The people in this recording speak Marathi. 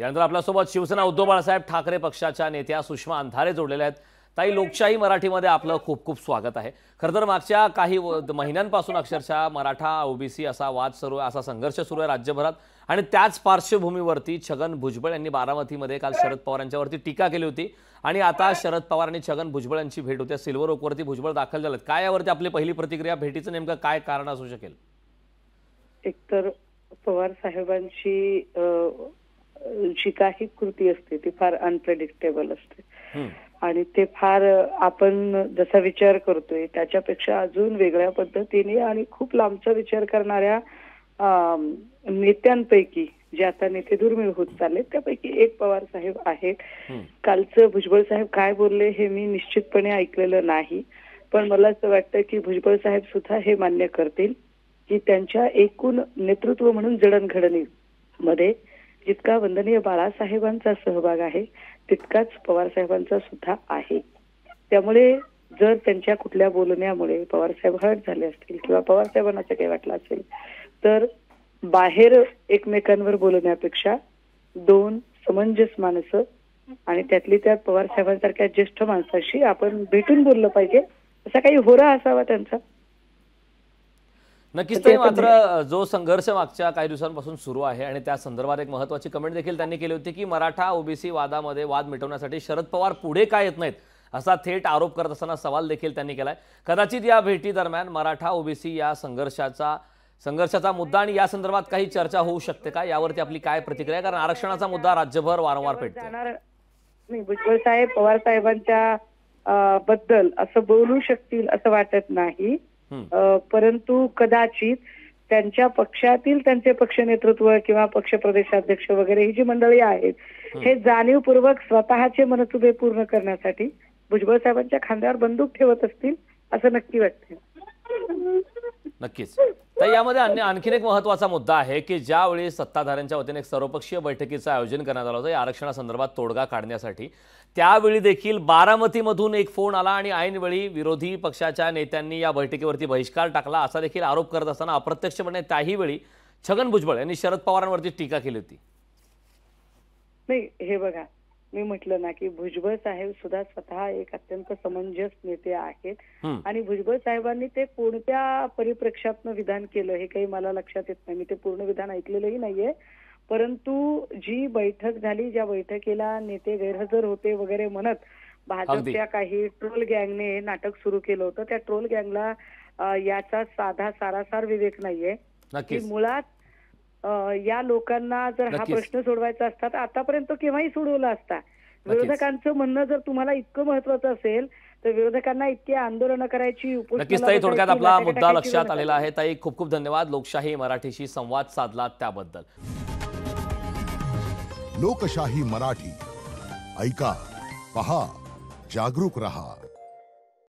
यानंतर आपल्यासोबत शिवसेना उद्धव बाळासाहेब ठाकरे पक्षाच्या नेत्या सुषमा अंधारे जोडलेल्या आहेत। ताई, लोकशाही मराठीमध्ये आपलं खूप खूप स्वागत आहे। खरं तर मागच्या काही महिन्यांपासून अक्षरशः मराठा ओबीसी असा वाद सुरू आहे, असा संघर्ष सुरू आहे राज्यभरात। आणि त्याच पार्श्वभूमीवरती छगन भुजबळ यांनी बारामतीमध्ये काल शरद पवार यांच्यावरती टीका केली होती आणि आता शरद पवार आणि छगन भुजबळ यांची भेट होते। सिल्वर ओकवरती भुजबळ दाखल झालेत। काय यावरती आपली पहिली प्रतिक्रिया, भेटीचं नेमकं काय कारण असू शकेल? एकतर पवार साहेबांची जी काही कृती असते ती फार अनप्रेडिक्टेबल असते आणि ते फार आपण जसा विचार करतोय त्याच्यापेक्षा अजून वेगळ्या पद्धतीने आणि खूप लांबचा विचार करणाऱ्या नेत्यांपैकी जे आता नेते दुर्मिळ होत चालले त्यापैकी एक पवार साहेब आहेत। कालचं भुजबळ साहेब काय बोलले हे मी निश्चितपणे ऐकलेलं नाही, पण मला असं वाटतं की भुजबळ साहेब सुद्धा हे मान्य करतील की त्यांच्या एकूण नेतृत्व म्हणून जडणघडणीमध्ये जितका वंदनीय बाळासाहेबांचा सहभाग आहे तितकाच पवार साहेबांचा सुद्धा आहे। त्यामुळे जर त्यांच्या कुठल्या बोलण्यामुळे पवार साहेब हर्ट झाले असतील किंवा पवार साहेबांना काही वाटलं असेल तर बाहेर एकमेकांवर बोलण्यापेक्षा दोन समंजस माणसं आणि त्यातली त्यात पवार साहेबांसारख्या ज्येष्ठ माणसाशी आपण भेटून बोललं पाहिजे, असा काही होरा असावा त्यांचा। नक्कीच ताई, मात्र जो संघर्ष मागच्या काही दिवसांपासून सुरू आहे आणि त्या संदर्भात एक महत्त्वाची कमेंट देखील त्यांनी केली होती की मराठा ओबीसी वादामध्ये वाद मिटवण्यासाठी शरद पवार पुढे काय येत नाहीत असा थेट आरोप करत असताना सवाल देखील त्यांनी केलाय। कदाचित या भेटी दरम्यान मराठा ओबीसी या संघर्षाचा मुद्दा आणि या संदर्भात काही चर्चा होऊ शकते का, यावरती आपली काय प्रतिक्रिया? कारण आरक्षणाचा मुद्दा राज्यभर वारंवार पेटतोय। भुजबळ साहेब पवार साहेबांच्या बद्दल असं बोलू शकतील असं वाटत नाही, परंतु कदाचित त्यांच्या पक्षातील त्यांचे पक्ष नेतृत्व किंवा पक्ष प्रदेशाध्यक्ष वगैरे ही जी मंडळी आहेत हे जाणीवपूर्वक स्वतःचे मनसुबे पूर्ण करण्यासाठी भुजबळ साहेबांच्या खांद्यावर बंदूक ठेवत असतील असं नक्की वाटतं। नक्कीच। तर यामध्ये आणखीन एक महत्त्वाचा मुद्दा आहे की ज्यावेळी सत्ताधाऱ्यांच्या वतीने एक सर्वपक्षीय बैठकीचं आयोजन करण्यात आलं होतं या आरक्षणासंदर्भात तोडगा काढण्यासाठी, त्यावेळी देखील बारामतीमधून एक फोन आला आणि ऐनवेळी विरोधी पक्षाच्या नेत्यांनी या बैठकीवरती बहिष्कार टाकला असा देखील आरोप करत असताना अप्रत्यक्षपणे त्याही वेळी छगन भुजबळ यांनी शरद पवारांवरती टीका केली होती। नाही, हे बघा, मी म्हटलं ना की भुजबळ साहेब सुद्धा स्वतः एक अत्यंत समंजस नेते आहेत आणि भुजबळ साहेबांनी ते कोणत्या परिप्रेक्षातनं विधान केलं हे काही मला लक्षात येत नाही, मी ते पूर्ण विधान ऐकलेलंही नाहीये, परंतु जी बैठक झाली ज्या बैठकीला नेते गैरहजर होते वगैरे म्हणत भाजपच्या काही ट्रोल गँगने नाटक सुरू केलं होतं, त्या ट्रोल गँगला याचा साधा सारासार विवेक नाहीये की मुळात या लोकांना जर हा प्रश्न सोडवायचा असता तर आतापर्यंत केव्हाही सोडवला असता। विरोधकांचं म्हणणं जर तुम्हाला इतकं महत्वाचं असेल तर विरोधकांना इतके आंदोलन करायची नक्कीच ताई, थोडक्यात आपला मुद्दा लक्षात आलेला आहे। ताई, खूप खूप धन्यवाद लोकशाही मराठीशी संवाद साधला त्याबद्दल। लोकशाही मराठी ऐका, पहा, जागरूक रहा।